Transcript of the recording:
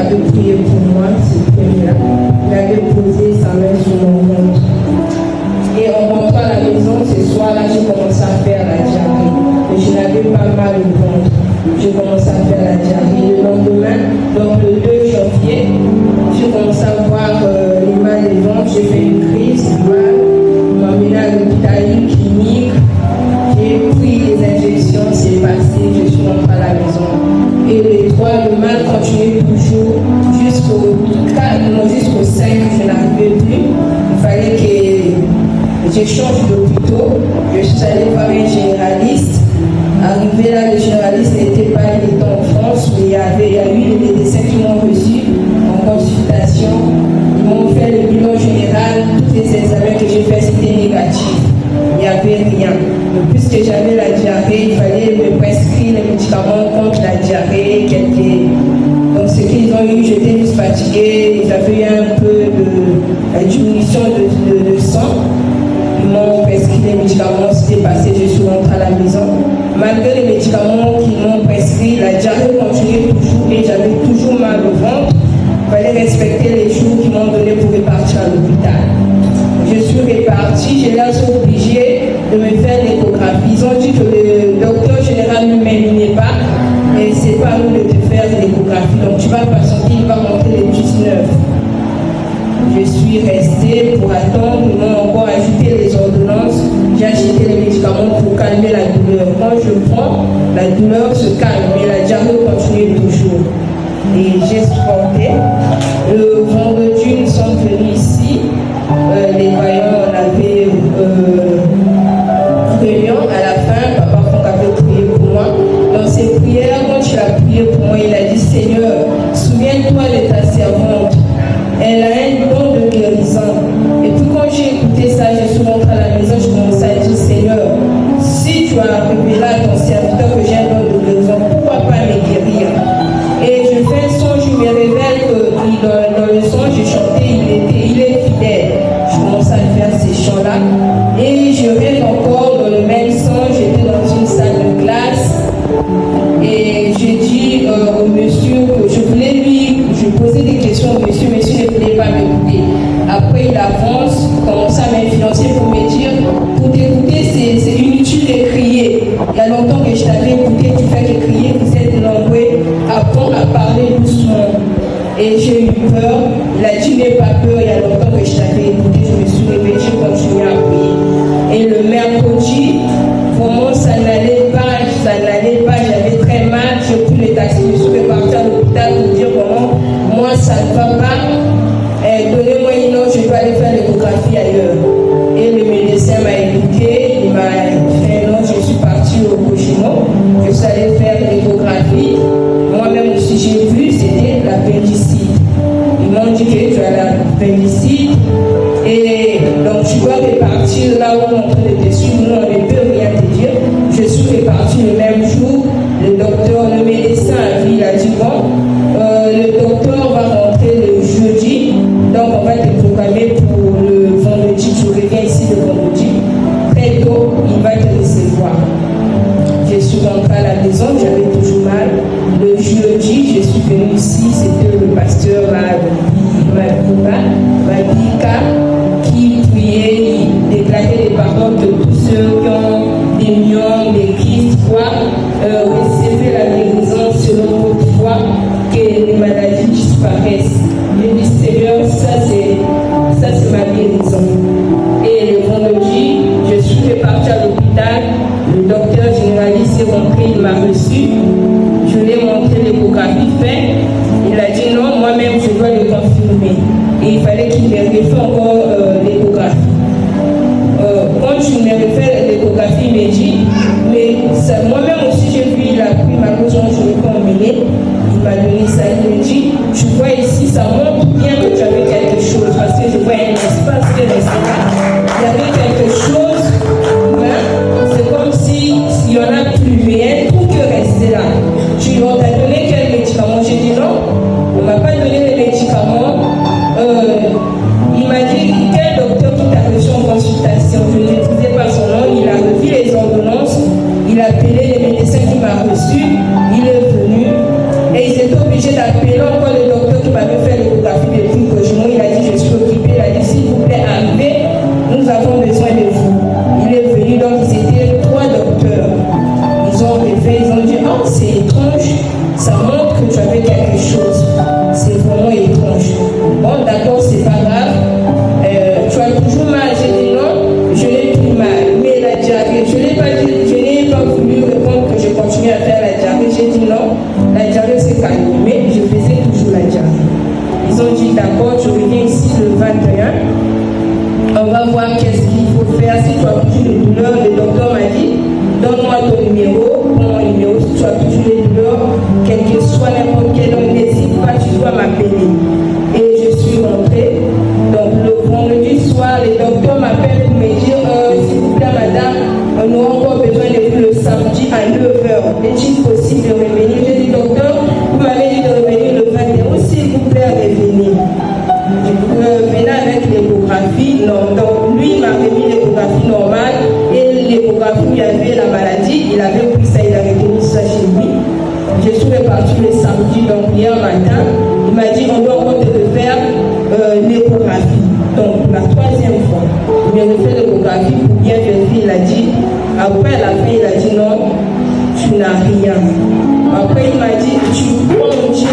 avait prié pour moi, ce premier-là. Il avait posé sa main sur mon ventre. Et en rentrant à la maison, ce soir-là, j'ai commencé à faire la diarrhée. Mais je n'avais pas mal au ventre. J'ai commencé à faire la diarrhée. Le lendemain, donc le 2 janvier, j'ai commencé à voir les mal des ventres. J'ai fait une crise, mal. On m'a emmené à l'hôpital, une clinique. J'ai pris les injections, c'est passé, je suis rentrée à la maison. Et les 3, le mal continuait toujours jusqu'au 5, je n'arrivais plus. Il fallait que je change d'hôpital. Je suis allée voir un généraliste. Arrivé là, le généraliste n'était pas, il était en France, mais il y a eu les médecins qui m'ont reçu en consultation. Ils m'ont fait le bilan général, tous les examens que j'ai fait, c'était négatif. Il n'y avait rien. Mais puisque j'avais la diarrhée, il fallait me prescrire les médicaments contre la diarrhée. Donc ce qu'ils ont eu, j'étais juste fatiguée, j'avais eu un peu de diminution de sang. Ils m'ont prescrit les médicaments, c'était passé, je suis rentrée à la maison. Malgré les médicaments qu'ils m'ont prescrits, la diarrhée continuait toujours et j'avais toujours mal au ventre. Il fallait respecter les jours qu'ils m'ont donnés pour repartir à l'hôpital. Je suis repartie, j'ai là obligée de me faire l'échographie. Ils ont dit que le docteur général lui-même il n'est pas, et c'est pas à nous de te faire l'échographie. Donc tu vas patienter, il va monter le 19. Je suis restée pour attendre, ils m'ont encore ajouté les ordonnances. J'ai acheté les médicaments pour calmer la douleur. Quand je prends, la douleur se calme, mais la diarrhée continue toujours. Et j'ai supporté. Le vendredi, nous sommes venus ici. Les voyants, on avait réunion. À la fin, Papa Franck avait prié pour moi. Dans ses prières, quand il a prié pour moi, il a dit: Seigneur, souviens-toi de ta servante. Elle a un don de guérison. Et puis quand j'ai écouté ça, je suis rentrée à la maison, je commençais à dire: Seigneur, si tu as révélé à ton serviteur que j'ai un don de guérison, pourquoi pas me guérir? Et je fais un son, je me révèle que dans le son, j'ai chanté, il est fidèle. Je commence à faire ces chants-là. Et je rêve encore dans le même son, j'étais dans une salle de classe. Et j'ai dit au monsieur que je voulais je posais des questions au monsieur ne voulait pas m'écouter. Après il avance, il commence à m'influencer pour me dire: pour t'écouter, c'est inutile de crier. Il y a longtemps que je t'avais écouté, tu fais que crier, vous êtes nombreux, apprends à parler doucement. Et j'ai eu peur, il a dit: n'aie pas peur, il y a longtemps que je t'avais écouté, je me suis réveillée, j'ai continué à prier. Et le mercredi, vraiment ça n'allait pas, j'avais très mal, j'ai pris le taxi, je suis repartie à l'hôpital pour dire comment moi ça ne va pas, donnez-moi une note, je dois aller faire l'échographie ailleurs. Et le médecin m'a écouté, il m'a fait une note, je suis partie au Cochino, je suis allée faire l'échographie. Moi-même aussi j'ai vu, c'était l'appendicite. Ils m'ont dit que tu as l'appendicite et donc tu dois repartir là où on est en train de te suivre, nous on ne peut rien te dire. Je suis repartie le même jour, le médecin a vu, il a dit: bon, le docteur va rentrer le jeudi, donc on va te programmer pour le vendredi, tu reviens ici le vendredi, très tôt, il va te recevoir. Je suis rentrée à la maison, j'avais toujours mal. Le jeudi, je suis venue ici, c'était le pasteur Mabika qui priait, il déclarait les paroles de tous ceux qui ont des myopes, des kystes, recevez la guérison selon votre foi, que les maladies disparaissent. Je dis: Seigneur, ça c'est ma guérison. Et le vendredi, je suis repartie à l'hôpital, le docteur généraliste est rentré, il m'a reçu, je lui ai montré l'échographie faite, il a dit: non, moi-même je dois le confirmer. Et il fallait qu'il me refait encore l'échographie. Quand je me refais l'échographie, il me dit: mais moi-même aussi j'ai vu, il a pris ma gauche, je l'ai emmené, il m'a donné ça, il me dit: je vois ici, ça montre bien que tu avais quelque chose, parce que je vois un espace qui restait là. Il y avait quelque chose, mais c'est comme s'il n'y en a plus, mais un truc qui restait là. On t'a donné quel médicament? J'ai dit: non, on ne m'a pas donné les médicaments. Il m'a dit: quel docteur qui t'a reçu en consultation? Je ne maîtrisais pas son nom, il a revu les ordonnances, il a appelé les médecins qui m'ont reçu, il est venu et ils étaient obligés d'appeler encore le docteur pas pu faire l'échographie depuis que il a dit je suis occupé, il a dit s'il vous plaît arrivez, nous avons besoin de vous. Il est venu, donc ils étaient 3 docteurs. Ils ont fait, ils ont dit oh c'est étrange, ça montre que tu avais quelque chose. C'est vraiment étrange. Bon d'accord, c'est pas grave. Tu as toujours mal. J'ai dit non, je n'ai plus mal. Mais la diarrhée, je n'ai pas voulu répondre que je continue à faire la diarrhée. J'ai dit non, la diarrhée s'est calmée, mais je faisais toujours la diarrhée. Ils ont dit d'accord, tu reviens ici le 21. On va voir qu'est-ce qu'il faut faire. Si tu as plus de douleur, le docteur m'a dit donne-moi ton numéro, mon numéro. Si tu as plus de douleur, quel que soit n'importe quel, donc n'hésite pas, tu dois m'appeler. Et je suis rentrée. Donc le vendredi soir, les docteurs m'appellent pour me dire s'il vous plaît madame, on aura encore besoin de vous le samedi à 9h. Est-il possible de revenir? J'ai dit docteur, vous m'avez dit de revenir le 21, s'il vous plaît revenez. Venez avec l'échographie. Non, donc lui il m'a remis l'échographie normale et l'échographie où il y avait la maladie, il avait pris ça, il avait retenu ça chez lui. Je suis reparti le samedi, donc hier matin, il m'a dit on doit encore te faire l'échographie. Donc la 3e fois, il m'a refait l'échographie pour bien vérifier. Il a dit, après à la fin, il a dit non, tu n'as rien. Après il m'a dit, tu crois en Dieu,